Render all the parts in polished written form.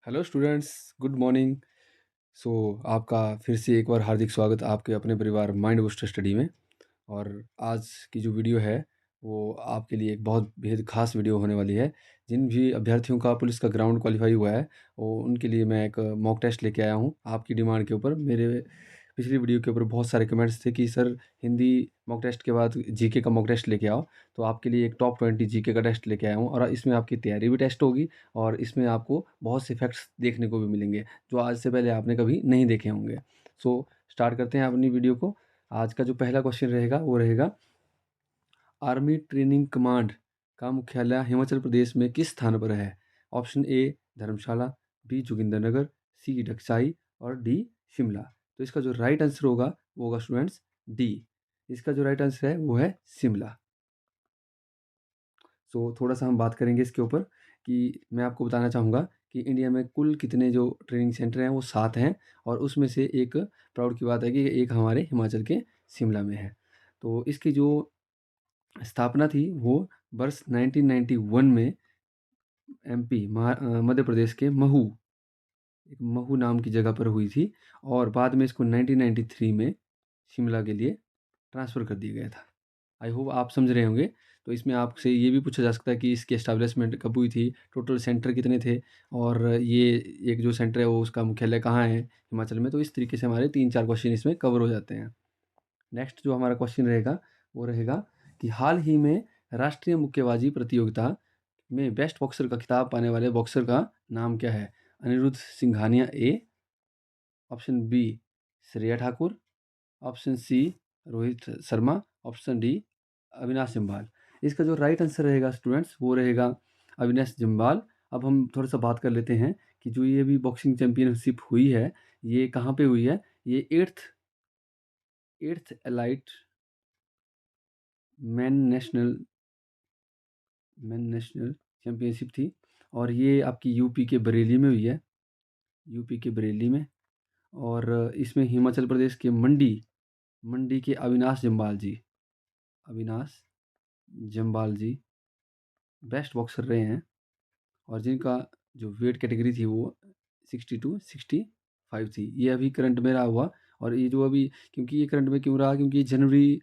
Hello students, good morning. So आपका फिर से एक बार हार्दिक स्वागत आपके अपने परिवार माइंड बूस्टर स्टडी में। और आज की जो वीडियो है वो आपके लिए एक बहुत बेहद खास वीडियो होने वाली है। जिन भी अभ्यर्थियों का पुलिस का ग्राउंड क्वालिफाई हुआ है वो उनके लिए मैं एक मॉक टेस्ट लेके आया हूँ आपकी डिमांड के ऊपर। मेरे पिछली वीडियो के ऊपर बहुत सारे कमेंट्स थे कि सर हिंदी मॉक टेस्ट के बाद जीके का मॉक टेस्ट लेके आओ, तो आपके लिए एक टॉप 20 जीके का टेस्ट लेके आया हूँ और इसमें आपकी तैयारी भी टेस्ट होगी और इसमें आपको बहुत से फैक्ट्स देखने को भी मिलेंगे जो आज से पहले आपने कभी नहीं देखे होंगे। सो स्टार्ट करते हैं अपनी वीडियो को। आज का जो पहला क्वेश्चन रहेगा वो रहेगा, आर्मी ट्रेनिंग कमांड का मुख्यालय हिमाचल प्रदेश में किस स्थान पर है? Option A Dharamshala, B Jogindernagar, C डक्साई और डी शिमला। तो इसका जो राइट आंसर होगा वो होगा स्टूडेंट्स डी। इसका जो राइट आंसर है वो है शिमला। सो थोड़ा सा हम बात करेंगे इसके ऊपर कि मैं आपको बताना चाहूँगा कि इंडिया में कुल कितने जो ट्रेनिंग सेंटर हैं वो 7 हैं और उसमें से एक प्राउड की बात है कि एक हमारे हिमाचल के शिमला में है। तो इसकी जो स्थापना थी वो वर्ष 1991 में मध्य प्रदेश के एक महू नाम की जगह पर हुई थी और बाद में इसको 1993 में शिमला के लिए ट्रांसफ़र कर दिया गया था। आई होप आप समझ रहे होंगे। तो इसमें आपसे ये भी पूछा जा सकता है कि इसकी एस्टैब्लिशमेंट कब हुई थी, टोटल सेंटर कितने थे और ये एक जो सेंटर है वो उसका मुख्यालय कहाँ है हिमाचल में। तो इस तरीके से हमारे 3-4 क्वेश्चन इसमें कवर हो जाते हैं। नेक्स्ट जो हमारा क्वेश्चन रहेगा वो रहेगा कि हाल ही में राष्ट्रीय मुक्केबाजी प्रतियोगिता में बेस्ट बॉक्सर का खिताब पाने वाले बॉक्सर का नाम क्या है? Aniruddh Singhania A, option B Shreya Thakur, option C Rohit Sharma, option D Avinash Jamwal. इसका जो राइट आंसर रहेगा स्टूडेंट्स वो रहेगा अविनाश जम्बाल। अब हम थोड़ा सा बात कर लेते हैं कि जो ये भी बॉक्सिंग चैंपियनशिप हुई है ये कहाँ पे हुई है। ये eighth elite man national man national championship थी और ये आपकी यूपी के बरेली में हुई है, यूपी के बरेली में। और इसमें हिमाचल प्रदेश के मंडी मंडी के अविनाश जम्बाल जी बेस्ट बॉक्सर रहे हैं और जिनका जो वेट कैटेगरी थी वो 62-65 थी। ये अभी करंट में रहा हुआ और ये जो अभी, क्योंकि ये करंट में क्यों रहा, क्योंकि जनवरी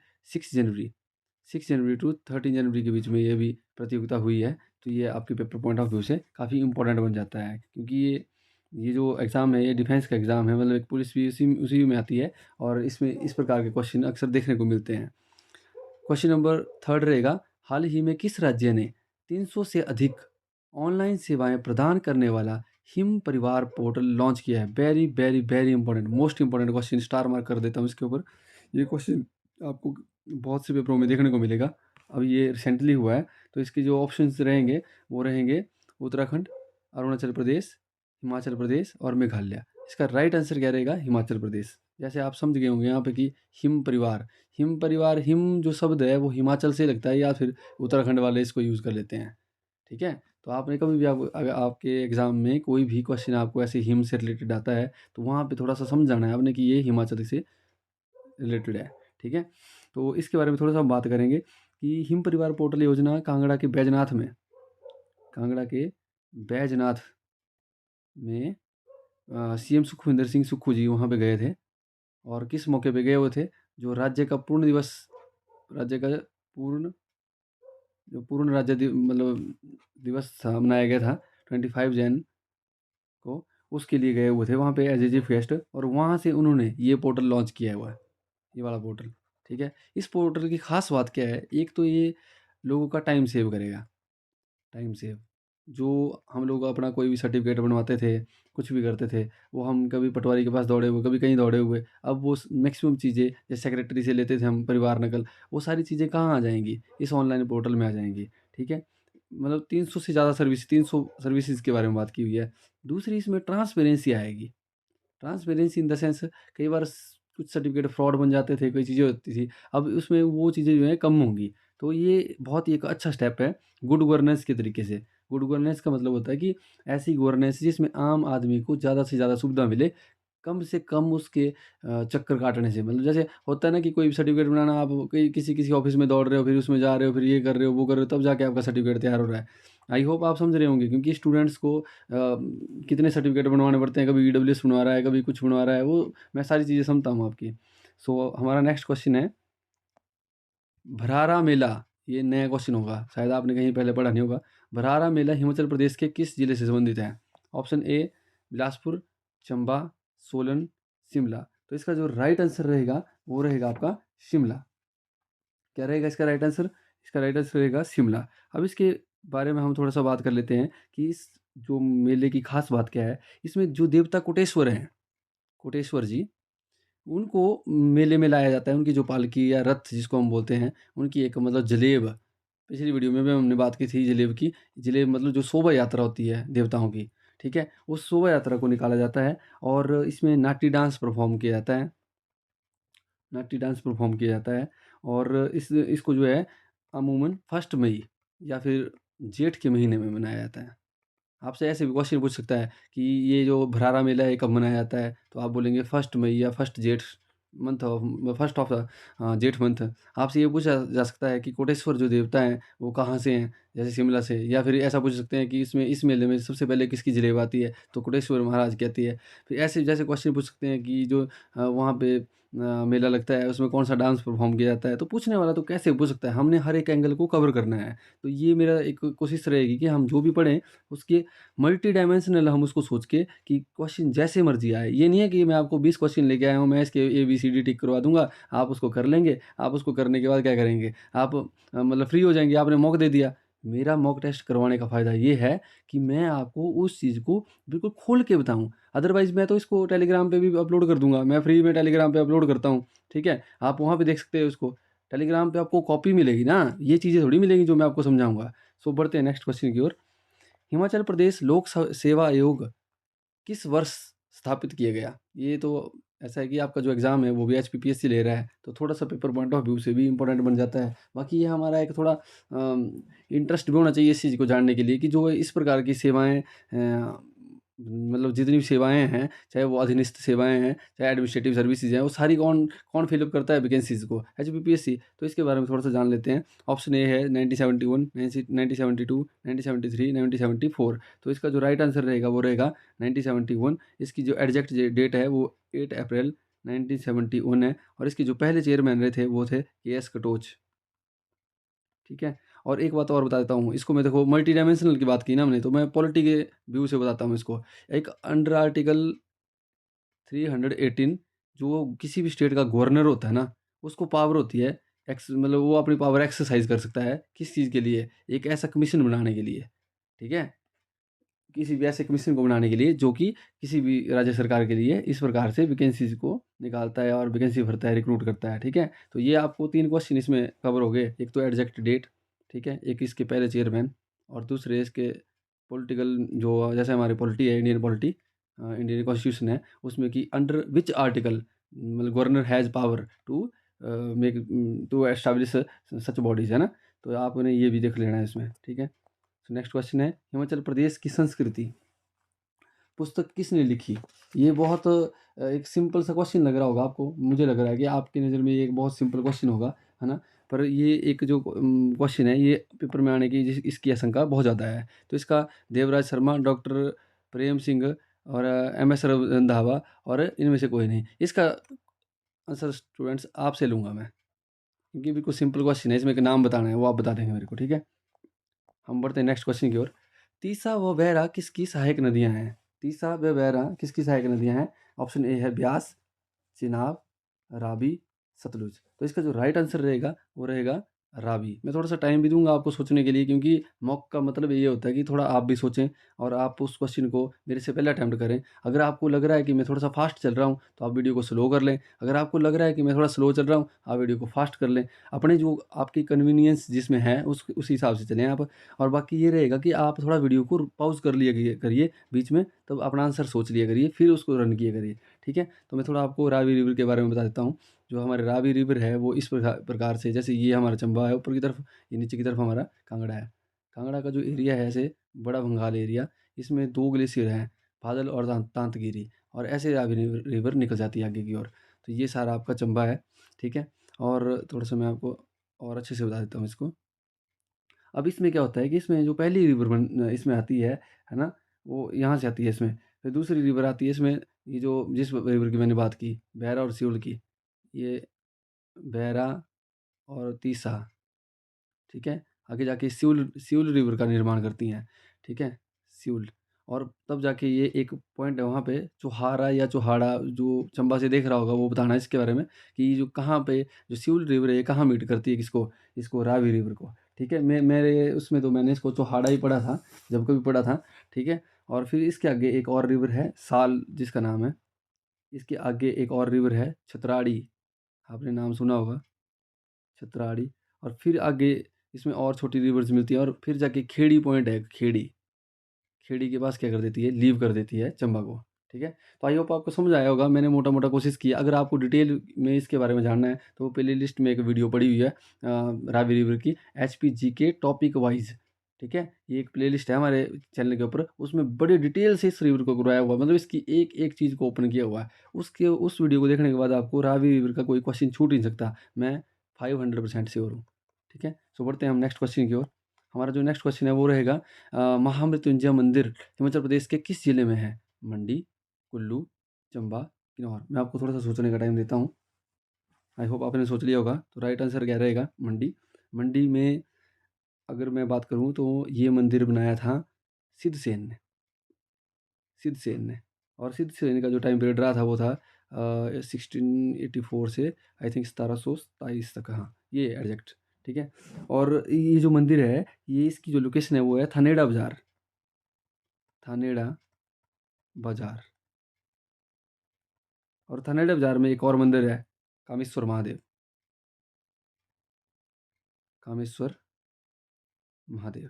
6 जनवरी टू 13 जनवरी के बीच में ये भी प्रतियोगिता हुई है। तो ये आपके पेपर पॉइंट ऑफ व्यू से काफ़ी इंपॉर्टेंट बन जाता है क्योंकि ये जो एग्ज़ाम है ये डिफेंस का एग्ज़ाम है, मतलब एक पुलिस भी उसी में आती है और इसमें इस प्रकार के क्वेश्चन अक्सर देखने को मिलते हैं। क्वेश्चन नंबर थर्ड रहेगा, हाल ही में किस राज्य ने 300 से अधिक ऑनलाइन सेवाएं प्रदान करने वाला हिम परिवार पोर्टल लॉन्च किया है? Very very very important, most important question, star mark कर देता हूँ इसके ऊपर। ये क्वेश्चन आपको बहुत से पेपरों में देखने को मिलेगा। अब ये रिसेंटली हुआ है। तो इसके जो ऑप्शंस रहेंगे वो रहेंगे उत्तराखंड, अरुणाचल प्रदेश, हिमाचल प्रदेश और मेघालय। इसका राइट आंसर क्या रहेगा? हिमाचल प्रदेश। जैसे आप समझ गए होंगे यहाँ पे कि हिम परिवार, हिम जो शब्द है वो हिमाचल से लगता है या फिर उत्तराखंड वाले इसको यूज़ कर लेते हैं। ठीक है? तो आपने कभी भी अगर आपके एग्ज़ाम में कोई भी क्वेश्चन आपको ऐसे हिम से रिलेटेड आता है तो वहाँ पे थोड़ा सा समझाना है आपने कि ये हिमाचल से रिलेटेड है। ठीक है? तो इसके बारे में थोड़ा सा हम बात करेंगे कि हिम परिवार पोर्टल योजना कांगड़ा के बैजनाथ में सीएम सुखविंदर सिंह सुक्खू जी वहाँ पे गए थे और किस मौके पे गए हुए थे? जो राज्य का पूर्ण पूर्ण मतलब दिवस था, मनाया गया था 25 जैन को, उसके लिए गए हुए थे वहाँ पे एज ए चीफ गेस्ट और वहाँ से उन्होंने ये पोर्टल लॉन्च किया हुआ है, ये वाला पोर्टल। ठीक है? इस पोर्टल की खास बात क्या है? एक तो ये लोगों का टाइम सेव करेगा, टाइम सेव। जो हम लोग अपना कोई भी सर्टिफिकेट बनवाते थे, कुछ भी करते थे, वो हम कभी पटवारी के पास दौड़े हुए, कभी कहीं दौड़े हुए। अब वो मैक्सिमम चीज़ें जैसे सेक्रेटरी से लेते थे हम परिवार नकल, वो सारी चीज़ें कहाँ आ जाएंगी? इस ऑनलाइन पोर्टल में आ जाएंगी। ठीक है? मतलब 300 से ज़्यादा 300 सर्विसेज के बारे में बात की हुई है। दूसरी इसमें ट्रांसपेरेंसी आएगी। ट्रांसपेरेंसी इन द सेंस, कई बार कुछ सर्टिफिकेट फ्रॉड बन जाते थे, कई चीज़ें होती थी। अब उसमें वो चीज़ें जो है कम होंगी। तो ये बहुत ही एक अच्छा स्टेप है गुड गवर्नेंस के तरीके से। गुड गवर्नेंस का मतलब होता है कि ऐसी गवर्नेंस जिसमें आम आदमी को ज़्यादा से ज़्यादा सुविधा मिले, कम से कम उसके चक्कर काटने से। मतलब जैसे होता है ना कि कोई भी सर्टिफिकेट बनाना, आप कहीं किसी ऑफिस में दौड़ रहे हो, फिर उसमें जा रहे हो, फिर ये कर रहे हो, वो कर रहे हो, तब जाके आपका सर्टिफिकेट तैयार हो रहा है। आई होप आप समझ रहे होंगे, क्योंकि स्टूडेंट्स को कितने सर्टिफिकेट बनवाने पड़ते हैं, कभी ईडब्ल्यूएस बनवा रहा है, कभी कुछ बनवा रहा है, वो मैं सारी चीज़ें समझता हूँ आपकी। सो हमारा नेक्स्ट क्वेश्चन है भरारा मेला। ये नया क्वेश्चन होगा, शायद आपने कहीं पहले पढ़ा नहीं होगा। भरारा मेला हिमाचल प्रदेश के किस जिले से संबंधित है? ऑप्शन ए बिलासपुर, चंबा, सोलन, शिमला। तो इसका जो राइट आंसर रहेगा वो रहेगा आपका शिमला। क्या रहेगा इसका राइट आंसर? इसका राइट आंसर रहेगा शिमला। अब इसके बारे में हम थोड़ा सा बात कर लेते हैं कि इस जो मेले की खास बात क्या है। इसमें जो देवता कोटेश्वर हैं, कोटेश्वर जी, उनको मेले में लाया जाता है। उनकी जो पालकी या रथ जिसको हम बोलते हैं, उनकी एक मतलब जलेब, पिछली वीडियो में भी हमने बात की थी जलेब की। जलेब मतलब जो शोभा यात्रा होती है देवताओं की, ठीक है? उस शोभा यात्रा को निकाला जाता है और इसमें नाट्य डांस परफॉर्म किया जाता है। नाट्य डांस परफॉर्म किया जाता है और इसको जो है अमूमन 1 मई या फिर जेठ के महीने में मनाया जाता है। आपसे ऐसे भी क्वेश्चन पूछ सकता है कि ये जो भरारा मेला है कब मनाया जाता है? तो आप बोलेंगे 1 मई या फर्स्ट जेठ मंथ ऑफ फर्स्ट ऑफ जेठ मंथ। आपसे ये पूछा जा सकता है कि कोटेश्वर जो देवता हैं वो कहाँ से हैं? जैसे शिमला से, या फिर ऐसा पूछ सकते हैं कि इसमें इस मेले में सबसे पहले किसकी जलेब आती है? तो कोटेश्वर महाराज की आती है। फिर ऐसे जैसे क्वेश्चन पूछ सकते हैं कि जो वहाँ पे मेला लगता है उसमें कौन-सा डांस परफॉर्म किया जाता है? तो पूछने वाला तो कैसे पूछ सकता है? हमने हर एक एंगल को कवर करना है। तो ये मेरा एक कोशिश रहेगी कि हम जो भी पढ़ें उसके मल्टी डायमेंशनल हम उसको सोच के कि क्वेश्चन जैसे मर्जी आए। ये नहीं है कि मैं आपको 20 क्वेश्चन लेके आया हूँ, मैं इसके ABCD टिक करवा दूँगा, आप उसको कर लेंगे। आप उसको करने के बाद क्या करेंगे? आप मतलब फ्री हो जाएँगे, आपने मॉक दे दिया। मेरा मॉक टेस्ट करवाने का फ़ायदा ये है कि मैं आपको उस चीज़ को बिल्कुल खोल के बताऊँ। अदरवाइज़ मैं तो इसको टेलीग्राम पे भी अपलोड कर दूँगा। मैं फ्री में टेलीग्राम पे अपलोड करता हूँ, ठीक है? आप वहाँ पे देख सकते हो उसको। टेलीग्राम पे आपको कॉपी मिलेगी ना, ये चीज़ें थोड़ी मिलेंगी जो मैं आपको समझाऊँगा। सो बढ़ते हैं नेक्स्ट क्वेश्चन की ओर। हिमाचल प्रदेश लोक सेवा आयोग किस वर्ष स्थापित किया गया? ये तो ऐसा है कि आपका जो एग्ज़ाम है वो भी HPPSC ले रहा है, तो थोड़ा-सा पेपर पॉइंट ऑफ व्यू से भी इम्पोर्टेंट बन जाता है। बाकी ये हमारा एक थोड़ा इंटरेस्ट भी होना चाहिए इस चीज़ को जानने के लिए कि जो इस प्रकार की सेवाएँ मतलब जितनी भी सेवाएँ हैं, चाहे वो अधीनस्थ सेवाएँ हैं, चाहे एडमिनिस्ट्रेटिव सर्विसेज़ हैं, वो सारी कौन कौन फिल अप करता है वैकेंसीज़ को? HPPSC। तो इसके बारे में थोड़ा-सा जान लेते हैं। ऑप्शन ए है 1971, 1972, 1973, 1974। तो इसका जो राइट आंसर रहेगा वो रहेगा 1971। इसकी जो एग्जैक्ट डेट है वो 8 अप्रैल 1971 है और इसके जो पहले चेयरमैन रहे थे वो थे KS कटोच, ठीक है? और एक बात और बता देता हूँ, इसको मैं देखो मल्टी डायमेंशनल की बात की ना हमने, तो मैं पॉलिटी के व्यू से बताता हूँ इसको। एक अंडर आर्टिकल 318 जो किसी भी स्टेट का गवर्नर होता है ना, उसको पावर होती है मतलब वो अपनी पावर एक्सरसाइज़ कर सकता है, किस चीज़ के लिए? एक ऐसा कमीशन बनाने के लिए, ठीक है? किसी भी ऐसे कमीशन को बनाने के लिए जो कि किसी भी राज्य सरकार के लिए इस प्रकार से वैकेंसीज़ को निकालता है और वैकेंसी भरता है, रिक्रूट करता है, ठीक है? तो ये आपको 3 क्वेश्चन इसमें कवर हो गए। एक तो एग्जैक्ट डेट, ठीक है? एक इसके पहले चेयरमैन और दूसरे इसके पॉलिटिकल जो जैसे हमारी पॉलिटी है, इंडियन पॉलिटी इंडियन कॉन्स्टिट्यूशन है, उसमें कि अंडर व्हिच आर्टिकल मतलब governor has power to to establish such bodies, है ना? तो आपने ये भी देख लेना है इसमें, ठीक है? तो नेक्स्ट क्वेश्चन है हिमाचल प्रदेश की संस्कृति पुस्तक किसने लिखी? ये बहुत एक सिंपल सा क्वेश्चन लग रहा होगा आपको। मुझे लग रहा है कि आपकी नज़र में ये एक बहुत सिंपल क्वेश्चन होगा, है ना? पर ये एक जो क्वेश्चन है ये पेपर में आने की इसकी आशंका बहुत ज़्यादा है। तो इसका देवराज शर्मा, डॉक्टर प्रेम सिंह और MS रंधावा और इनमें से कोई नहीं। इसका आंसर स्टूडेंट्स आपसे लूँगा मैं, क्योंकि बिल्कुल सिंपल क्वेश्चन है, इसमें एक नाम बताना है, वो आप बता देंगे मेरे को, ठीक है? हम बढ़ते हैं नेक्स्ट क्वेश्चन की ओर। तीसा व बैरा किसकी सहायक नदियां हैं? तीसा व बैरा किसकी सहायक नदियां हैं? ऑप्शन ए है ब्यास, चिनाब, रावी, सतलुज। तो इसका जो राइट आंसर रहेगा वो रहेगा रावी। मैं थोड़ा सा टाइम भी दूंगा आपको सोचने के लिए, क्योंकि मॉक का मतलब ये होता है कि थोड़ा आप भी सोचें और आप उस क्वेश्चन को मेरे से पहले अटैम्प्ट करें। अगर आपको लग रहा है कि मैं थोड़ा सा फास्ट चल रहा हूँ तो आप वीडियो को स्लो कर लें। अगर आपको लग रहा है कि मैं थोड़ा स्लो चल रहा हूँ, आप वीडियो को फास्ट कर लें। अपने जो आपकी कन्वीनियंस जिसमें है उस हिसाब से चलें आप। और बाकी ये रहेगा कि आप थोड़ा वीडियो को पॉज़ कर लिया करिए बीच में, तब अपना आंसर सोच लिया करिए, फिर उसको रन किया करिए, ठीक है? तो मैं थोड़ा आपको रावी रिवर के बारे में बता देता हूँ। जो हमारे रावी रिवर है वो इस प्रकार से, जैसे ये हमारा चंबा है ऊपर की तरफ, ये नीचे की तरफ हमारा कांगड़ा है। कांगड़ा का जो एरिया है ऐसे बड़ा भंगाल एरिया, इसमें 2 ग्लेशियर हैं, बादल और तांतगिरी, और ऐसे रावी रिवर निकल जाती है आगे की ओर। तो ये सारा आपका चंबा है, ठीक है? और थोड़ा-सा मैं आपको और अच्छे से बता देता हूँ इसको। अब इसमें क्या होता है कि इसमें जो पहली रिवर इसमें आती है ना? वो यहाँ से आती है इसमें, फिर दूसरी रिवर आती है इसमें, ये जो जिस रिवर की मैंने बात की, बैरा और सिउल की, ये बैरा और तीसा, ठीक है? आगे जाके सिउल सिउल रिवर का निर्माण करती हैं, ठीक है? सिउल, और तब जाके ये एक पॉइंट है वहाँ पे चोहारा या चोहाड़ा, जो चंबा से देख रहा होगा वो बताना है इसके बारे में कि ये जो कहाँ पे जो सिउल रिवर है ये कहाँ मीट करती है किसको? इसको रावी रिवर को, ठीक है? मेरे उसमें तो मैंने इसको चोहाड़ा ही पढ़ा था, जब कभी पढ़ा था, ठीक है? और फिर इसके आगे एक और रिवर है साल जिसका नाम है, इसके आगे एक और रिवर है छतराड़ी, आपने नाम सुना होगा, छतराड़ी। और फिर आगे इसमें और छोटी रिवर्स मिलती हैं और फिर जाके खेड़ी पॉइंट है, खेड़ी। खेड़ी के पास क्या कर देती है, लीव कर देती है चंबा को, ठीक है? तो आई होप आपको समझ आया होगा, मैंने मोटा-मोटा कोशिश किया। अगर आपको डिटेल में इसके बारे में जानना है तो प्ले लिस्ट में एक वीडियो पड़ी हुई है रावी रिवर की, एचपीजीके टॉपिक वाइज़, ठीक है? ये एक प्लेलिस्ट है हमारे चैनल के ऊपर, उसमें बड़े डिटेल से इस रिवर को करवाया हुआ है, मतलब इसकी एक-एक चीज़ को ओपन किया हुआ है। उसके उस वीडियो को देखने के बाद आपको रावी रिवर का कोई क्वेश्चन छूट नहीं सकता, मैं 500% श्योर हूँ, ठीक है? सो बढ़ते हैं हम नेक्स्ट क्वेश्चन की ओर। हमारा जो नेक्स्ट क्वेश्चन है वो रहेगा महामृत्युंजय मंदिर हिमाचल प्रदेश के किस जिले में है? मंडी, कुल्लू, चंबा, किन्नौर। मैं आपको थोड़ा-सा सोचने का टाइम देता हूँ। आई होप आपने सोच लिया होगा। तो राइट आंसर क्या रहेगा? मंडी। मंडी में अगर मैं बात करूँ तो ये मंदिर बनाया था सिद्धसेन ने, सिद्धसेन ने। और सिद्धसेन का जो टाइम पीरियड रहा था वो था 1684 से आई थिंक 1727 तक, हाँ, ये एग्ज़ैक्ट, ठीक है? और ये जो मंदिर है, ये इसकी जो लोकेशन है वो है थानेड़ा बाज़ार, थानेड़ा बाज़ार। और थानेड़ा बाज़ार में एक और मंदिर है, कामेश्वर महादेव, कामेश्वर महादेव।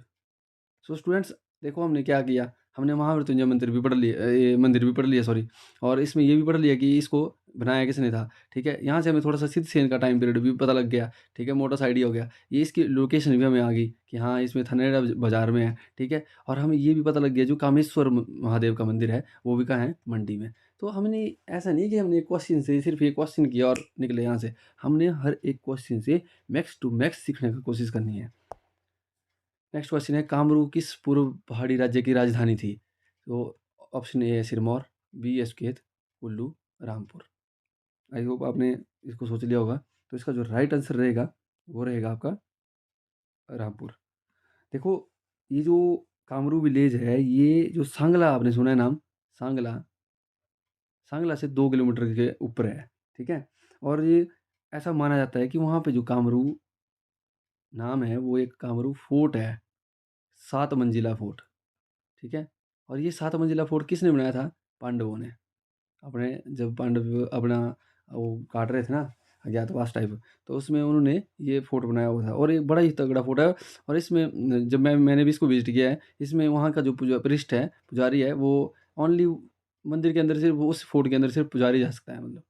सो स्टूडेंट्स, देखो हमने क्या किया, हमने महामृत्युंजय मंदिर भी पढ़ लिया, ये मंदिर भी पढ़ लिया सॉरी, और इसमें ये भी पढ़ लिया कि इसको बनाया किसने था, ठीक है? यहाँ से हमें थोड़ा सा सिद्धसेन का टाइम पीरियड भी पता लग गया, ठीक है? मोटा सा आइडिया हो गया, ये इसकी लोकेशन भी हमें आ गई कि हाँ इसमें थानेड़ा बाजार में है, ठीक है? और हमें ये भी पता लग गया जो कामेश्वर महादेव का मंदिर है वो भी कहाँ है, मंडी में। तो हमने ऐसा नहीं कि हमने क्वेश्चन से सिर्फ ये क्वेश्चन किया और निकले यहाँ से, हमने हर एक क्वेश्चन से मैक्स टू मैक्स सीखने की कोशिश करनी है। नेक्स्ट क्वेश्चन है, कामरू किस पूर्व पहाड़ी राज्य की राजधानी थी? तो ऑप्शन ए है सिरमौर, बी है सुकेत, कुल्लू, रामपुर। आई होप आपने इसको सोच लिया होगा। तो इसका जो राइट आंसर रहेगा वो रहेगा आपका रामपुर। देखो, ये जो कामरू विलेज है, ये जो सांगला, आपने सुना है नाम? सांगला, सांगला से 2 किलोमीटर के ऊपर है, ठीक है? और ये ऐसा माना जाता है कि वहाँ पे जो कामरू नाम है वो एक कामरू फोर्ट है, 7 मंजिला फोर्ट, ठीक है? और ये 7 मंजिला फोर्ट किसने बनाया था? पांडवों ने। अपने जब पांडव अपना वो काट रहे थे ना अज्ञातवास टाइप, तो उसमें उन्होंने ये फोर्ट बनाया हुआ था और ये बड़ा ही तगड़ा फोर्ट है। और इसमें जब मैंने भी इसको विज़िट किया है, इसमें वहाँ का जो प्रीस्ट है, पुजारी है, वो ओनली मंदिर के अंदर सिर्फ़ उस फोर्ट के अंदर सिर्फ़ पुजारी जा सकता है मतलब।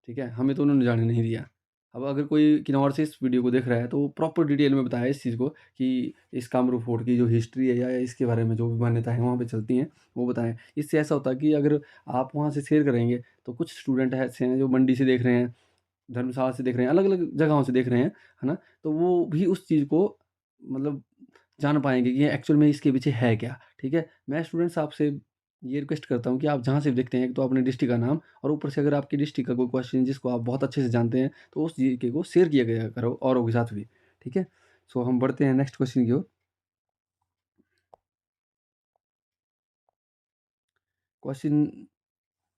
ठीक है? हमें तो उन्होंने जाने नहीं दिया। अब अगर कोई किन्नौर से इस वीडियो को देख रहा है तो वो प्रॉपर डिटेल में बताया इस चीज़ को कि इस कामरू फोर्ट की जो हिस्ट्री है या इसके बारे में जो भी मान्यताएँ वहाँ पे चलती हैं, वो बताएँ। इससे ऐसा होता है कि अगर आप वहाँ से शेयर करेंगे तो कुछ स्टूडेंट ऐसे हैं जो मंडी से देख रहे हैं, धर्मशाला से देख रहे हैं, अलग-अलग जगहों से देख रहे हैं, है ना? तो वो भी उस चीज़ को मतलब जान पाएँगे कि एक्चुअल में इसके पीछे है क्या, ठीक है? मैं स्टूडेंट्स आपसे ये रिक्वेस्ट करता हूँ कि आप जहाँ से भी देखते हैं, एक तो अपने डिस्ट्रिक्ट का नाम और ऊपर से अगर आपकी डिस्ट्रिक्ट का कोई क्वेश्चन जिसको आप बहुत अच्छे से जानते हैं, तो उस जीके को शेयर किया गया करो औरों के साथ भी, ठीक है? सो हम बढ़ते हैं नेक्स्ट क्वेश्चन की ओर। क्वेश्चन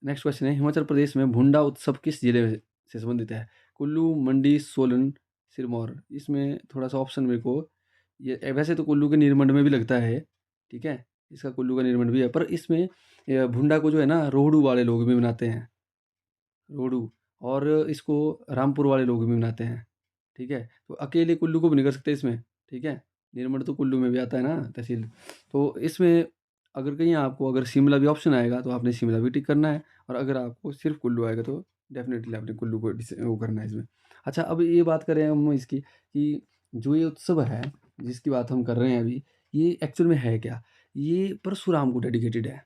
नेक्स्ट क्वेश्चन है, हिमाचल प्रदेश में भुंडा उत्सव किस जिले से संबंधित है? कुल्लू, मंडी, सोलन, सिरमौर। इसमें थोड़ा-सा ऑप्शन मेरे को ये वैसे तो कुल्लू के नीलमंड में भी लगता है, ठीक है? इसका कुल्लू का नीलमंड भी है, पर इसमें भुंडा को जो है ना रोहडू वाले लोग भी मनाते हैं, रोहडू, और इसको रामपुर वाले लोग भी मनाते हैं, ठीक है? तो अकेले कुल्लू को भी नहीं कर सकते इसमें, ठीक है? नीलमंड तो कुल्लू में भी आता है ना तहसील। तो इसमें अगर कहीं आपको अगर शिमला भी ऑप्शन आएगा तो आपने शिमला भी टिक करना है, और अगर आपको सिर्फ़ कुल्लू आएगा तो डेफ़िनेटली आपने कुल्लू को वो करना है इसमें। अच्छा, अब ये बात करें हम इसकी कि जो ये उत्सव है, जिसकी बात हम कर रहे हैं अभी, ये एक्चुअल में है क्या? ये परशुराम को डेडिकेटेड है।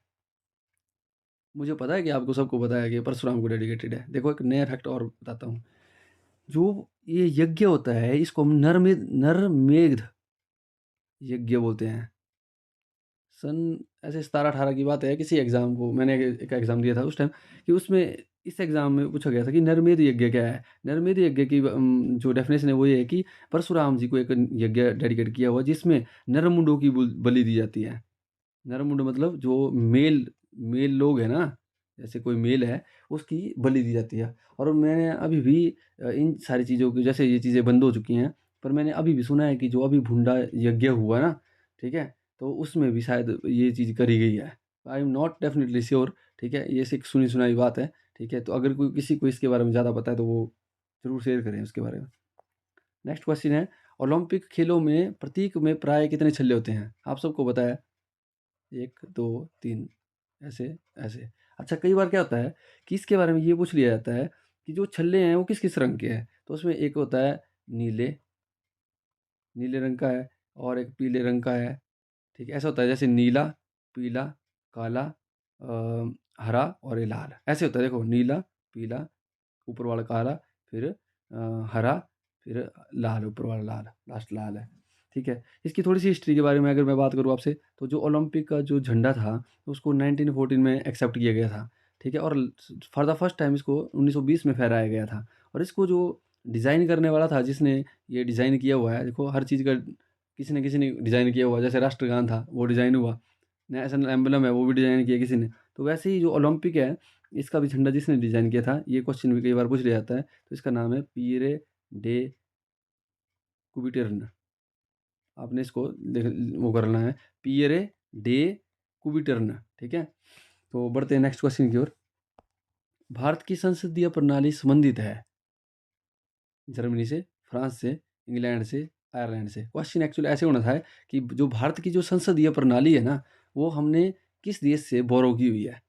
मुझे पता है कि आपको सबको पता है कि परशुराम को डेडिकेटेड है। देखो एक नया फैक्ट और बताता हूँ। जो ये यज्ञ होता है इसको हम नरमेध यज्ञ बोलते हैं। सन ऐसे 17-18 की बात है, किसी एग्ज़ाम को मैंने एक एग्ज़ाम दिया था उस टाइम, कि उसमें इस एग्ज़ाम में पूछा गया था कि नरमेध यज्ञ क्या है? नरमेध यज्ञ की जो डेफ़िनेशन है वो ये है कि परशुराम जी को एक यज्ञ डेडिकेट किया हुआ, जिसमें नर मुंडों की बलि दी जाती है। नर मुंड मतलब जो मेल मेल लोग हैं ना, जैसे कोई मेल है, उसकी बलि दी जाती है। और मैंने अभी भी इन सारी चीज़ों की, जैसे ये चीज़ें बंद हो चुकी हैं, पर मैंने अभी भी सुना है कि जो अभी भुंडा यज्ञ हुआ ना, ठीक है? तो उसमें भी शायद ये चीज़ करी गई है। I am not definitely sure, ठीक है? ये सिर्फ़ सुनी-सुनाई बात है, ठीक है? तो अगर कोई किसी को इसके बारे में ज़्यादा पता है तो वो ज़रूर शेयर करें उसके बारे में। नेक्स्ट क्वेश्चन है, ओलंपिक खेलों में प्रतीक में प्राय कितने छल्ले होते हैं? आप सबको पता है, 1, 2, 3 ऐसे, ऐसे। अच्छा, कई बार क्या होता है कि इसके बारे में ये पूछ लिया जाता है कि जो छल्ले हैं वो किस-किस रंग के हैं? तो उसमें एक होता है नीले, नीले रंग का है, और एक पीले रंग का है, ठीक है? ऐसा होता है जैसे नीला, पीला, काला, हरा और ये लाल, ऐसे होता है। देखो नीला, पीला, ऊपर वाला काला, फिर हरा, फिर लाल, ऊपर वाला लाल, लास्ट लाल है, ठीक है? इसकी थोड़ी-सी हिस्ट्री के बारे में अगर मैं बात करूँ आपसे, तो जो ओलंपिक का जो झंडा था, उसको 1914 में एक्सेप्ट किया गया था, ठीक है? और फॉर द फर्स्ट टाइम इसको 1920 में फहराया गया था। और इसको जो डिज़ाइन करने वाला था, जिसने ये डिज़ाइन किया हुआ है, देखो हर चीज़ का किसी ने डिज़ाइन किया हुआ है। जैसे राष्ट्रगान था, वो डिज़ाइन हुआ, नेशनल एम्बलम है, वो भी डिज़ाइन किया किसी ने। तो वैसे ही जो ओलंपिक है, इसका भी झंडा जिसने डिज़ाइन किया था, ये क्वेश्चन भी कई बार पूछ लिया जाता है, तो इसका नाम है पियरे डे कुबिटेर्न। आपने इसको लिख वो करना है, पियरे डे कुबिटेर्न, ठीक है? तो बढ़ते हैं नेक्स्ट क्वेश्चन की ओर। भारत की संसदीय प्रणाली संबंधित है जर्मनी से, फ्रांस से, इंग्लैंड से, आयरलैंड से। क्वेश्चन एक्चुअली ऐसे होना था कि जो भारत की जो संसदीय प्रणाली है ना, वो हमने किस देश से बोरो की हुई है?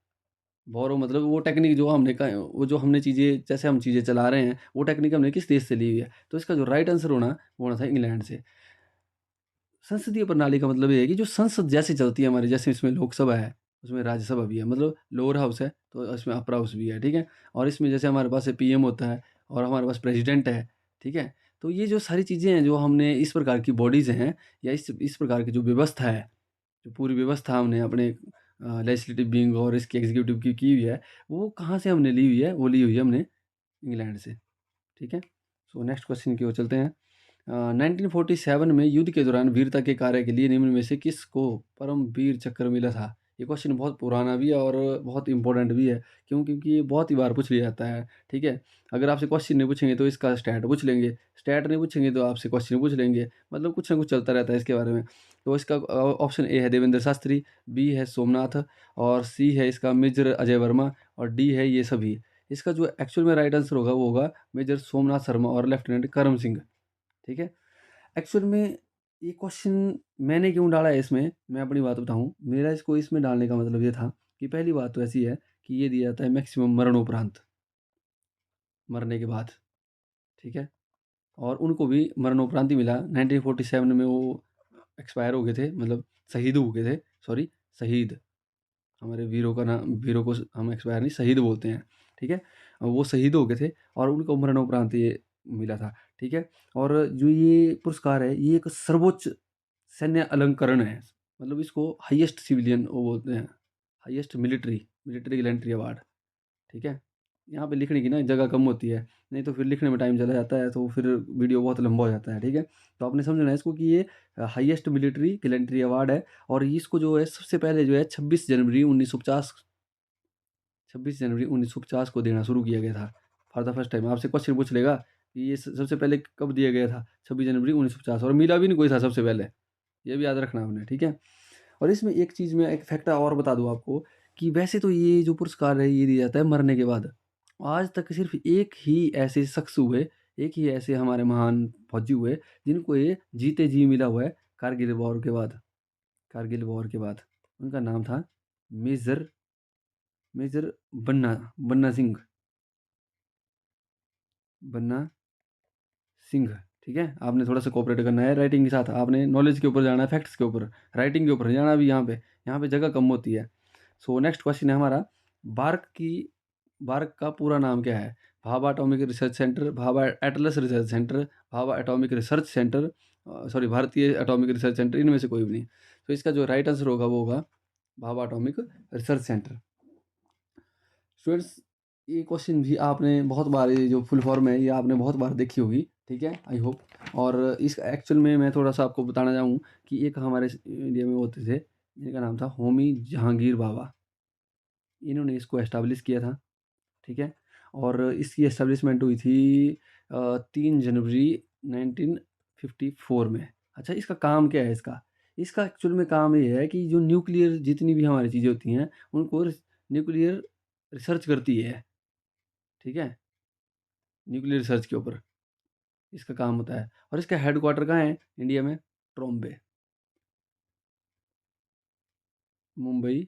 बोरो मतलब वो टेक्निक जो हमने का वो जो हमने चीज़ें, जैसे हम चीज़ें चला रहे हैं, वो टेक्निक हमने किस देश से ली हुई है? तो इसका जो राइट आंसर होना, वो होना था इंग्लैंड से। संसदीय प्रणाली का मतलब ये है कि जो संसद जैसे चलती है हमारी, जैसे इसमें लोकसभा है, उसमें राज्यसभा भी है, मतलब लोअर हाउस है, तो इसमें अपर हाउस भी है, ठीक है? और इसमें जैसे हमारे पास पीएम होता है, और हमारे पास प्रेसिडेंट है, ठीक है? तो ये जो सारी चीज़ें हैं, जो हमने इस प्रकार की बॉडीज़ हैं, या इस प्रकार की जो व्यवस्था है, जो पूरी व्यवस्था हमने अपने लेजिस्लेटिव बीइंग और इसकी एग्जीक्यूटिव की हुई है, वो कहाँ से हमने ली हुई है? वो ली हुई है हमने इंग्लैंड से, ठीक है? सो नेक्स्ट क्वेश्चन की ओर चलते हैं। 1947 में युद्ध के दौरान वीरता के कार्य के लिए निम्न में से किसको परमवीर चक्र मिला था? ये क्वेश्चन बहुत पुराना भी है और बहुत इम्पोर्टेंट भी है। क्यों? क्योंकि ये बहुत ही बार पूछ लिया जाता है, ठीक है? अगर आपसे क्वेश्चन नहीं पूछेंगे तो इसका स्टैट पूछ लेंगे, स्टैट नहीं पूछेंगे तो आपसे क्वेश्चन पूछ लेंगे, मतलब कुछ ना कुछ चलता रहता है इसके बारे में। तो इसका ऑप्शन ए है देवेंद्र शास्त्री, बी है सोमनाथ, और सी है इसका मेजर अजय वर्मा, और डी है ये सभी। इसका जो एक्चुअल में राइट आंसर होगा वो होगा मेजर सोमनाथ शर्मा और लेफ्टिनेंट करम सिंह, ठीक है? एक्चुअल में ये क्वेश्चन मैंने क्यों डाला है इसमें, मैं अपनी बात बताऊँ। मेरा इसको इसमें डालने का मतलब ये था कि पहली बात तो ऐसी है कि ये दिया जाता है मैक्सिमम मरणोपरांत, मरने के बाद, ठीक है? और उनको भी मरणोपरांत ही मिला। 1947 में वो एक्सपायर हो गए थे, मतलब शहीद हो गए थे, सॉरी, शहीद। हमारे वीरों का नाम, वीरों को हम एक्सपायर नहीं, शहीद बोलते हैं, ठीक है? वो शहीद हो गए थे और उनको मरणोपरांत ये मिला था, ठीक है? और जो ये पुरस्कार है, ये एक सर्वोच्च सैन्य अलंकरण है, मतलब इसको हाईएस्ट सिविलियन वो बोलते हैं, highest military military gallantry award, ठीक है? यहाँ पे लिखने की ना जगह कम होती है, नहीं तो फिर लिखने में टाइम चला जाता है, तो फिर वीडियो बहुत लंबा हो जाता है, ठीक है? तो आपने समझना है इसको कि ये हाईएस्ट मिलिट्री गैलेंट्री अवार्ड है, और इसको जो है सबसे पहले जो है 26 जनवरी 1950 को देना शुरू किया गया था, फॉर द फर्स्ट टाइम। आपसे क्वेश्चन पूछ लेगा कि ये सबसे पहले कब दिया गया था? 26 जनवरी 1950, और मिला भी नहीं कोई था सबसे पहले, ये भी याद रखना आपने, ठीक है? और इसमें एक चीज़ मैं एक फैक्ट और बता दूँ आपको कि वैसे तो ये जो पुरस्कार है ये दिया जाता है मरने के बाद। आज तक सिर्फ़ एक ही ऐसे शख्स हुए, एक ही ऐसे हमारे महान फौजी हुए जिनको ये जीते जी मिला हुआ है, कारगिल वॉर के बाद, कारगिल वॉर के बाद। उनका नाम था मेजर मेजर बन्ना बन्ना सिंह, बन्ना सिंह, ठीक है? आपने थोड़ा-सा कोऑपरेट करना है राइटिंग के साथ, आपने नॉलेज के ऊपर जाना है, फैक्ट्स के ऊपर, राइटिंग के ऊपर नहीं जाना अभी यहाँ पे जगह कम होती है। सो नेक्स्ट क्वेश्चन है हमारा, बार्क की बार्क का पूरा नाम क्या है? Bhabha atomic research centre, Bhabha Atlas research centre, Bhabha atomic research centre, sorry, भारतीय एटॉमिक रिसर्च सेंटर, इनमें से कोई भी नहीं। तो इसका जो राइट आंसर होगा वो होगा Bhabha atomic research centre. Students, ये क्वेश्चन भी आपने बहुत बार, ये जो फुल फॉर्म है ये आपने बहुत बार देखी होगी, ठीक है, आई होप। और इस एक्चुअल में मैं थोड़ा सा आपको बताना चाहूँ कि एक हमारे इंडिया में होते थे जिनका नाम था होमी जहांगीर बाबा। इन्होंने इसको एस्टाब्लिश किया था, ठीक है। और इसकी एस्टेब्लिशमेंट हुई थी 3 जनवरी 1954 में। अच्छा, इसका काम क्या है इसका? इसका एक्चुअल में काम ये है कि जो न्यूक्लियर जितनी भी हमारी चीज़ें होती हैं उनको न्यूक्लियर रिसर्च करती है, ठीक है, न्यूक्लियर रिसर्च के ऊपर इसका काम होता है। और इसका हेडक्वार्टर कहाँ है इंडिया में? ट्रॉम्बे, मुंबई,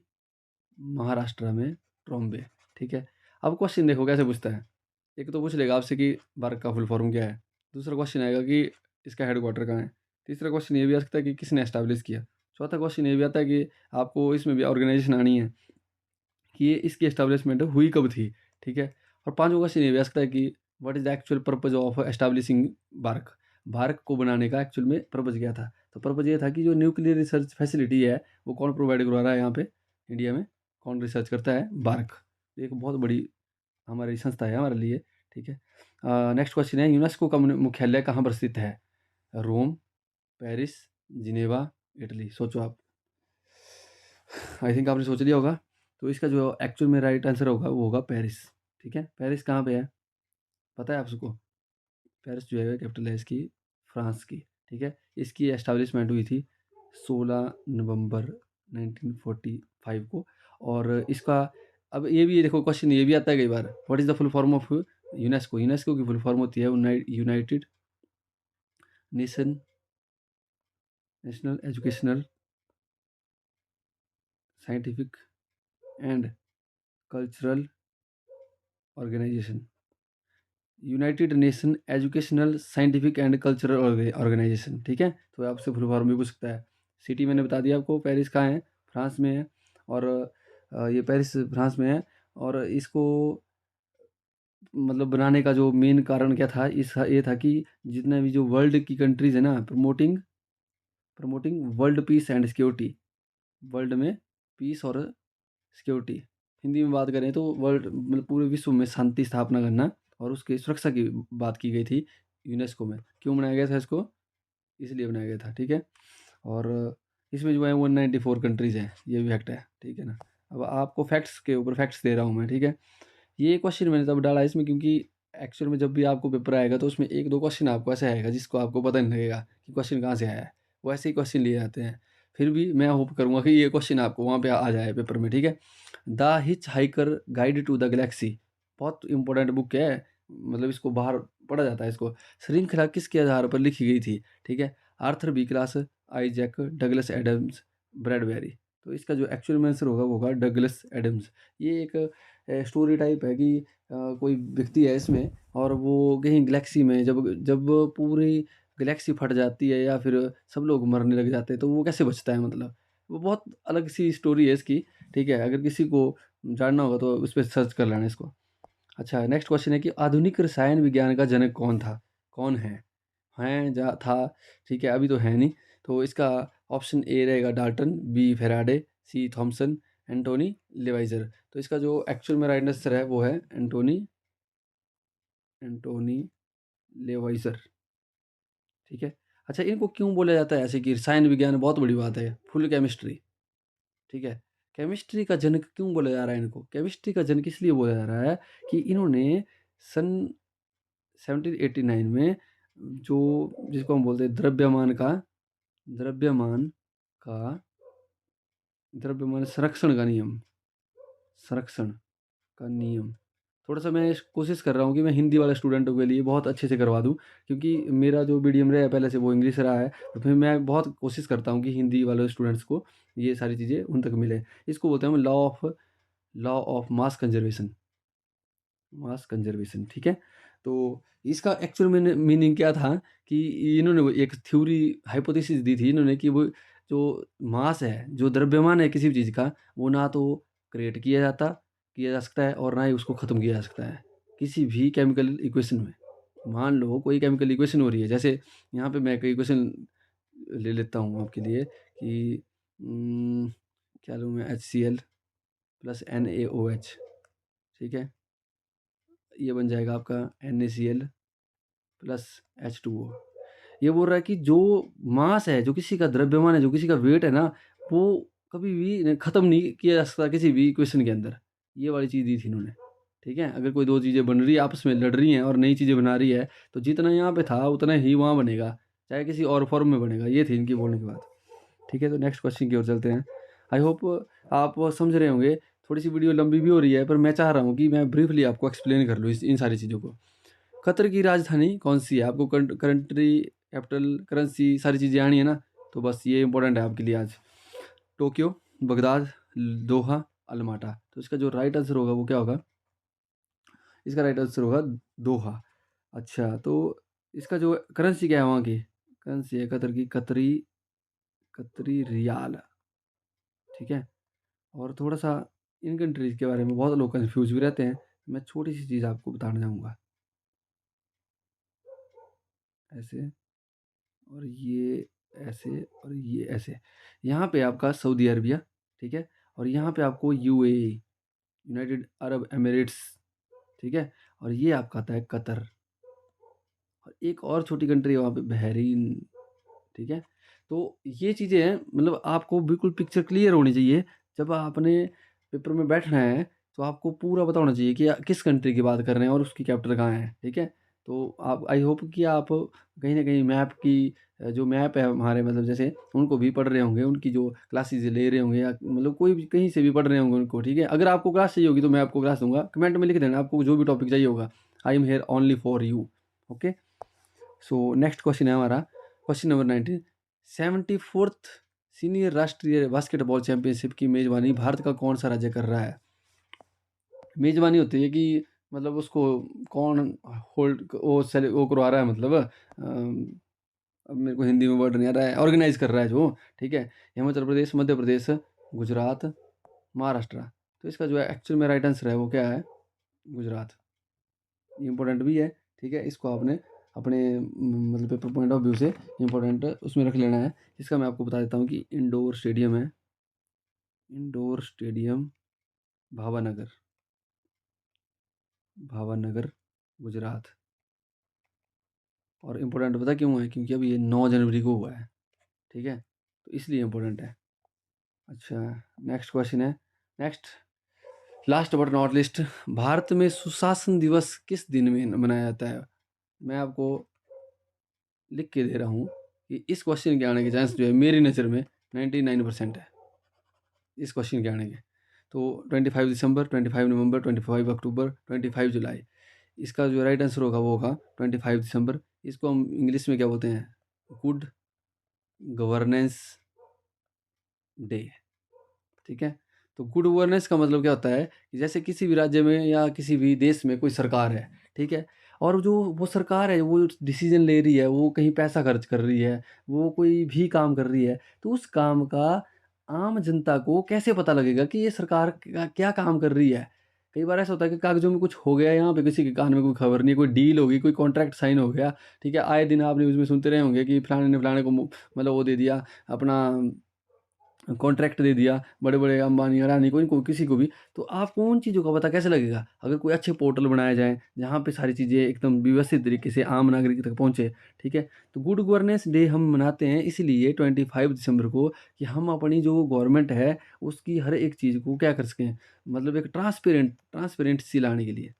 महाराष्ट्र में ट्रॉम्बे, ठीक है। अब क्वेश्चन देखो कैसे पूछता है। एक तो पूछ लेगा आपसे कि भारत का फुल फॉर्म क्या है। दूसरा क्वेश्चन आएगा कि इसका हेडक्वार्टर कहाँ है। तीसरा क्वेश्चन ये भी आ सकता है कि किसने एस्टैब्लिश किया। चौथा क्वेश्चन ये भी आता है कि आपको इसमें भी ऑर्गेनाइजेशन आनी है कि ये इसकी एस्टैब्लिशमेंट हुई कब थी, ठीक है। और पांचवा क्वेश्चन ये भी आ सकता है कि what is the actual purpose of establishing Bharat. Bharat को बनाने का एक्चुअल में पर्पज क्या था? तो पर्पज ये था कि जो न्यूक्लियर रिसर्च फैसिलिटी है वो कौन प्रोवाइड करवा रहा है यहाँ पे इंडिया में, कौन रिसर्च करता है? भारत। एक बहुत बड़ी हमारी संस्था है हमारे लिए, ठीक है। नेक्स्ट क्वेश्चन है, यूनेस्को का मुख्यालय कहाँ पर स्थित है? रोम, पेरिस, जिनेवा, इटली। सोचो आप, आई थिंक आपने सोच लिया होगा। तो इसका जो एक्चुअल में राइट आंसर होगा वो होगा पेरिस, ठीक है। पेरिस कहाँ पे है पता है आपको? पेरिस जो है कैपिटल है इसकी फ्रांस की, ठीक है। इसकी एस्टैब्लिशमेंट हुई थी 16 नवंबर 1945 को। और इसका, अब ये भी देखो क्वेश्चन ये भी आता है कई बार, what is the full form of UNESCO. UNESCO की फुल फॉर्म होती है United Nation National Educational Scientific and Cultural Organization. United Nation Educational Scientific and Cultural Organization, ठीक है। तो आपसे फुल फॉर्म भी पूछ सकता है। सिटी मैंने बता दिया आपको, पेरिस कहाँ है? फ्रांस में है। और ये पेरिस फ्रांस में है। और इसको मतलब बनाने का जो मेन कारण क्या था, इस ये था कि जितने भी जो वर्ल्ड की कंट्रीज़ है ना, promoting promoting world peace and security. World में पीस और सिक्योरिटी, हिंदी में बात करें तो वर्ल्ड मतलब पूरे विश्व में शांति स्थापना करना और उसकी सुरक्षा की बात की गई थी यूनेस्को में। क्यों बनाया गया था इसको? इसलिए बनाया गया था, ठीक है। और इसमें जो है 194 कंट्रीज़ हैं, ये भी फैक्ट है, ठीक है ना। अब आपको फैक्ट्स के ऊपर फैक्ट्स दे रहा हूँ मैं, ठीक है। ये क्वेश्चन मैंने तब डाला इसमें क्योंकि एक्चुअल में जब भी आपको पेपर आएगा तो उसमें एक दो क्वेश्चन आपको ऐसे आएगा जिसको आपको पता नहीं लगेगा कि क्वेश्चन कहाँ से आया है। वो ऐसे ही क्वेश्चन लिए जाते हैं। फिर भी मैं होप करूँगा कि ये क्वेश्चन आपको वहाँ पे आ जाए पेपर में, ठीक है। The hitch hiker guide to the galaxy, बहुत इंपॉर्टेंट बुक है, मतलब इसको बाहर पढ़ा जाता है इसको। श्रृंखला किसके आधार पर लिखी गई थी, ठीक है। Arthur B Clarke, Isaac, Douglas Adams, Bradbury. तो इसका जो एक्चुअल में आंसर होगा वो होगा डगलस एडम्स। ये एक स्टोरी टाइप है कि कोई व्यक्ति है इसमें और वो कहीं गैलेक्सी में जब जब पूरी गैलेक्सी फट जाती है या फिर सब लोग मरने लग जाते हैं तो वो कैसे बचता है, मतलब वो बहुत अलग सी स्टोरी है इसकी, ठीक है। अगर किसी को जानना होगा तो उस पर सर्च कर लेना इसको। अच्छा, नेक्स्ट क्वेश्चन है कि आधुनिक रसायन विज्ञान का जनक कौन था? कौन है जा था, ठीक है, अभी तो है नहीं। तो इसका ऑप्शन ए रहेगा डाल्टन, बी फेराडे, सी थॉमसन, एंटोनी लेवाइजर। तो इसका जो एक्चुअल में राइट आंसर है वो है एंटोनी एंटोनी लेवाइजर, ठीक है। अच्छा, इनको क्यों बोला जाता है ऐसे कि रसायन विज्ञान बहुत बड़ी बात है, फुल केमिस्ट्री, ठीक है। केमिस्ट्री का जनक क्यों बोला जा रहा है इनको? केमिस्ट्री का जनक इसलिए बोला जा रहा है कि इन्होंने सन 1789 में जो जिसको हम बोलते हैं द्रव्यमान का द्रव्यमान संरक्षण का नियम। थोड़ा-सा मैं कोशिश कर रहा हूँ कि मैं हिंदी वाले स्टूडेंटों के लिए बहुत अच्छे से करवा दूँ, क्योंकि मेरा जो मीडियम रहा है पहले से वो इंग्लिश रहा है, तो फिर मैं बहुत कोशिश करता हूँ कि हिंदी वाले स्टूडेंट्स को ये सारी चीज़ें उन तक मिले। इसको बोलते हैं हम लॉ ऑफ मास कंजर्वेशन, ठीक है। तो इसका एक्चुअल मीनिंग क्या था कि इन्होंने वो एक थ्योरी हाइपोथेसिस दी थी इन्होंने कि वो जो मास है, जो द्रव्यमान है किसी भी चीज़ का, वो ना तो क्रिएट किया जा सकता है और ना ही उसको ख़त्म किया जा सकता है किसी भी केमिकल इक्वेशन में। मान लो कोई केमिकल इक्वेशन हो रही है, जैसे यहाँ पे मैं एक इक्वेशन ले लेता हूँ आपके लिए कि क्या लूँ मैं, HCl प्लस NaOH, ठीक है। ये बन जाएगा आपका NaCl प्लस H2O। ये बोल रहा है कि जो मास है, जो किसी का द्रव्यमान है, जो किसी का वेट है ना, वो कभी भी ख़त्म नहीं किया जा सकता किसी भी इक्वेशन के अंदर। ये वाली चीज़ दी थी इन्होंने, ठीक है। अगर कोई दो चीज़ें बन रही है, आपस में लड़ रही हैं और नई चीज़ें बना रही है, तो जितना यहाँ पे था उतना ही वहाँ बनेगा, चाहे किसी और फॉर्म में बनेगा। ये थी इनकी बोलने की बात, ठीक है। तो नेक्स्ट क्वेश्चन की ओर चलते हैं। आई होप आप समझ रहे होंगे। थोड़ी सी वीडियो लंबी भी हो रही है, पर मैं चाह रहा हूँ कि मैं ब्रीफली आपको एक्सप्लेन कर लूँ इन सारी चीज़ों को। कतर की राजधानी कौन सी है? आपको कंट्री, कैपिटल, करेंसी, सारी चीज़ें आनी है ना, तो बस ये इंपॉर्टेंट है आपके लिए आज। टोक्यो, बगदाद, दोहा, अलमाटा। तो इसका जो राइट आंसर होगा वो क्या होगा? इसका राइट आंसर होगा दोहा। अच्छा, तो इसका जो करेंसी क्या है वहाँ की? करेंसी है कतर की कतरी रियाल, ठीक है। और थोड़ा सा इन कंट्रीज़ के बारे में बहुत लोग कंफ्यूज भी रहते हैं। मैं छोटी सी चीज़ आपको बताना चाहूँगा। ऐसे, और ये ऐसे, और ये ऐसे। यहाँ पे आपका सऊदी अरबिया, ठीक है। और यहाँ पे आपको UAE, यूनाइटेड अरब एमिरेट्स, ठीक है। और ये आपका आता है कतर। और एक और छोटी कंट्री है वहाँ पे, बहरीन, ठीक है। तो ये चीज़ें हैं, मतलब आपको बिल्कुल पिक्चर क्लियर होनी चाहिए। जब आपने पेपर में बैठना है, तो आपको पूरा पता होना चाहिए कि किस कंट्री की बात कर रहे हैं और उसकी कैपिटल कहाँ है, ठीक है। तो आप, आई होप कि आप कहीं न कहीं मैप की जो मैप है हमारे, मतलब जैसे उनको भी पढ़ रहे होंगे, उनकी जो क्लासेज़ ले रहे होंगे, या मतलब कोई भी कहीं से भी पढ़ रहे होंगे उनको, ठीक है। अगर आपको क्लास चाहिए होगी तो मैं आपको क्लास दूँगा। कमेंट में लिख देना आपको जो भी टॉपिक चाहिए होगा। I am here only for you, okay. So next question है हमारा, क्वेश्चन नंबर 19। 74th सीनियर राष्ट्रीय बास्केटबॉल चैंपियनशिप की मेजबानी भारत का कौन सा राज्य कर रहा है? मेजबानी होती है कि मतलब उसको कौन होल्ड वो करवा रहा है, मतलब अब मेरे को हिंदी में वर्ड नहीं आ रहा है, ऑर्गेनाइज कर रहा है जो, ठीक है। हिमाचल प्रदेश, मध्य प्रदेश, गुजरात, महाराष्ट्र। तो इसका जो है एक्चुअल में राइट आंसर है वो क्या है? गुजरात। इम्पोर्टेंट भी है, ठीक है। इसको आपने अपने मतलब पेपर पॉइंट ऑफ व्यू से इम्पोर्टेंट उसमें रख लेना है। इसका मैं आपको बता देता हूँ कि इंडोर स्टेडियम है, इंडोर स्टेडियम भावनगर, भावनगर, गुजरात। और इम्पोर्टेंट पता क्यों है? क्योंकि अभी ये 9 जनवरी को हुआ है, ठीक है। तो इसलिए इम्पोर्टेंट है। अच्छा, नेक्स्ट क्वेश्चन है, next last but not list, Bharat में सुशासन दिवस किस दिन में मनाया जाता है? मैं आपको लिख के दे रहा हूँ कि इस क्वेश्चन के आने के चांस जो है मेरी नज़र में 99% है, इस क्वेश्चन के आने के। तो 25 दिसंबर, 25 नवंबर, 25 अक्टूबर, 25 जुलाई। इसका जो राइट आंसर होगा वो होगा 25 दिसंबर। इसको हम इंग्लिश में क्या बोलते हैं? गुड गवर्नेंस डे, ठीक है। तो गुड गवर्नेंस का मतलब क्या होता है कि जैसे किसी भी राज्य में या किसी भी देश में कोई सरकार है, ठीक है। और जो वो सरकार है, वो डिसीजन ले रही है, वो कहीं पैसा खर्च कर रही है, वो कोई भी काम कर रही है, तो उस काम का आम जनता को कैसे पता लगेगा कि ये सरकार क्या काम कर रही है? कई बार ऐसा होता है कि कागजों में कुछ हो गया, यहाँ पे किसी के कान में कोई खबर नहीं है, कोई डील होगी, कोई कॉन्ट्रैक्ट साइन हो गया, ठीक है। आए दिन आप न्यूज़ में सुनते रहे होंगे कि फलाने ने फलाने को मतलब वो दे दिया, अपना कॉन्ट्रैक्ट दे दिया, बड़े-बड़े अंबानी, अडानी को, इनको किसी को भी। तो आपको उन चीज़ों का पता कैसे लगेगा? अगर कोई अच्छे पोर्टल बनाए जाएँ, जहाँ पे सारी चीज़ें एकदम व्यवस्थित तरीके से आम नागरिक तक पहुँचे, ठीक है? तो गुड गवर्नेंस डे हम मनाते हैं इसीलिए 25 दिसंबर को, कि हम अपनी जो गवर्नमेंट है, उसकी हर एक चीज़ को क्या कर सकें, मतलब एक ट्रांसपेरेंसी लाने के लिए,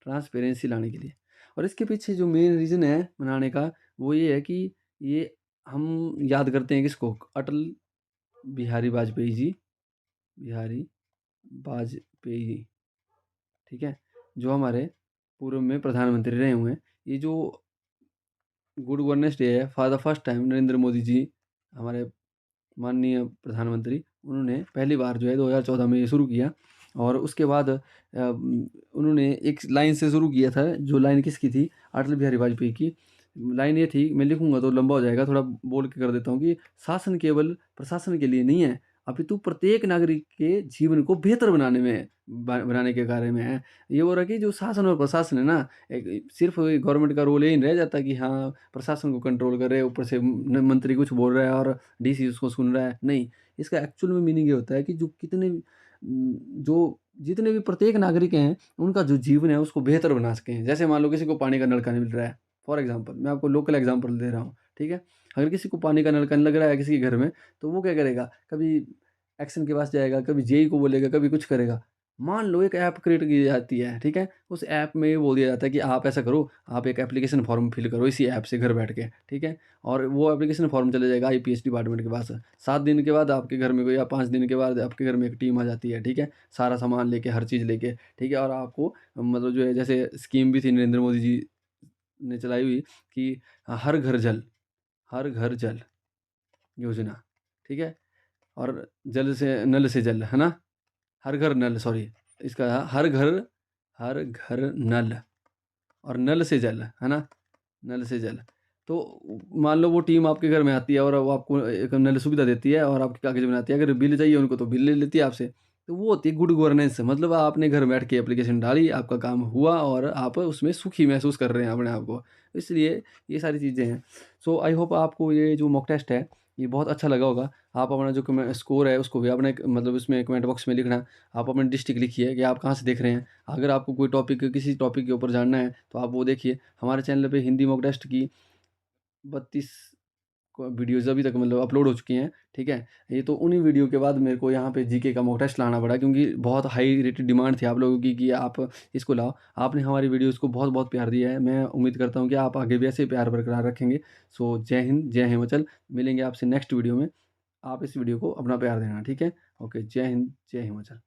ट्रांसपेरेंसी लाने के लिए। और इसके पीछे जो मेन रीज़न है मनाने का, वो ये है कि ये हम याद करते हैं किसको? अटल बिहारी वाजपेयी जी, बिहारी वाजपेयी जी, ठीक है? जो हमारे पूर्व में प्रधानमंत्री रहे हुए हैं। ये जो गुड गवर्नेंस डे है, for the first time Narendra Modi ji, हमारे माननीय प्रधानमंत्री, उन्होंने पहली बार जो है 2014 में ये शुरू किया। और उसके बाद उन्होंने एक लाइन से शुरू किया था, जो लाइन किसकी थी? अटल बिहारी वाजपेयी की। लाइन ये थी, मैं लिखूँगा तो लंबा हो जाएगा, थोड़ा बोल के कर देता हूँ कि शासन केवल प्रशासन के लिए नहीं है, अपितु प्रत्येक नागरिक के जीवन को बेहतर बनाने के कार्य में है। ये हो रहा है कि जो शासन और प्रशासन है ना, एक सिर्फ़ गवर्नमेंट का रोल यही नहीं रह जाता कि हाँ, प्रशासन को कंट्रोल कर रहे हैं, ऊपर से मंत्री कुछ बोल रहा है और डीसी उसको सुन रहा है। नहीं, इसका एक्चुअल में मीनिंग ये होता है कि जो जितने भी प्रत्येक नागरिक हैं, उनका जो जीवन है उसको बेहतर बना सकें। जैसे मान लो किसी को पानी का नलका नहीं मिल रहा है, फॉर एग्ज़ाम्पल मैं आपको लोकल एग्ज़ाम्पल दे रहा हूँ, ठीक है? अगर किसी को पानी का नलका नहीं लग रहा है किसी के घर में, तो वो क्या करेगा? कभी एक्शन के पास जाएगा, कभी जेई को बोलेगा, कभी कुछ करेगा। मान लो एक ऐप क्रिएट की जाती है, ठीक है? उस ऐप में ये बोल दिया जाता है कि आप ऐसा करो, आप एक एप्लीकेशन फॉर्म फिल करो इसी ऐप से घर बैठ के, ठीक है? और वो एप्लीकेशन फॉर्म चले जाएगा आईपीएच डिपार्टमेंट के पास। 7 दिन के बाद आपके घर में कोई या 5 दिन के बाद आपके घर में एक टीम आ जाती है, ठीक है? सारा सामान लेके, हर चीज़ लेके, ठीक है? और आपको मतलब जो है जैसे स्कीम भी थी नरेंद्र मोदी जी ने चलाई हुई कि हर घर जल योजना, ठीक है? और जल से नल से जल, है ना? हर घर नल सॉरी इसका हर घर नल और नल से जल, है ना? नल से जल। तो मान लो वो टीम आपके घर में आती है और वो आपको एक नल सुविधा देती है और आपके कागज़ बनाती है। अगर बिल चाहिए उनको तो बिल ले लेती है आपसे। तो वो होती है गुड गवर्नेंस, मतलब आपने घर बैठ के एप्लीकेशन डाली, आपका काम हुआ और आप उसमें सुखी महसूस कर रहे हैं अपने आप को। इसलिए ये सारी चीज़ें हैं। सो आई होप आपको ये जो मॉक टेस्ट है, ये बहुत अच्छा लगा होगा। आप अपना जो स्कोर है उसको भी आपने मतलब उसमें कमेंट बॉक्स में लिखना। आप अपनी डिस्ट्रिक्ट लिखिए कि आप कहाँ से देख रहे हैं। अगर आपको कोई टॉपिक किसी टॉपिक के ऊपर जानना है तो आप वो देखिए। हमारे चैनल पे हिंदी मॉक टेस्ट की 32 वीडियोज़ अभी तक मतलब अपलोड हो चुकी हैं, ठीक है? ये तो उन्हीं वीडियो के बाद मेरे को यहाँ पे जीके का मॉक टेस्ट लाना पड़ा क्योंकि बहुत हाई रेटेड डिमांड थी आप लोगों की कि आप इसको लाओ। आपने हमारी वीडियोज़ को बहुत-बहुत प्यार दिया है। मैं उम्मीद करता हूँ कि आप आगे भी ऐसे ही प्यार बरकरार रखेंगे। सो जय हिंद, जय हिमाचल। मिलेंगे आपसे नेक्स्ट वीडियो में। आप इस वीडियो को अपना प्यार देना, ठीक है? ओके, जय हिंद, जय हिमाचल।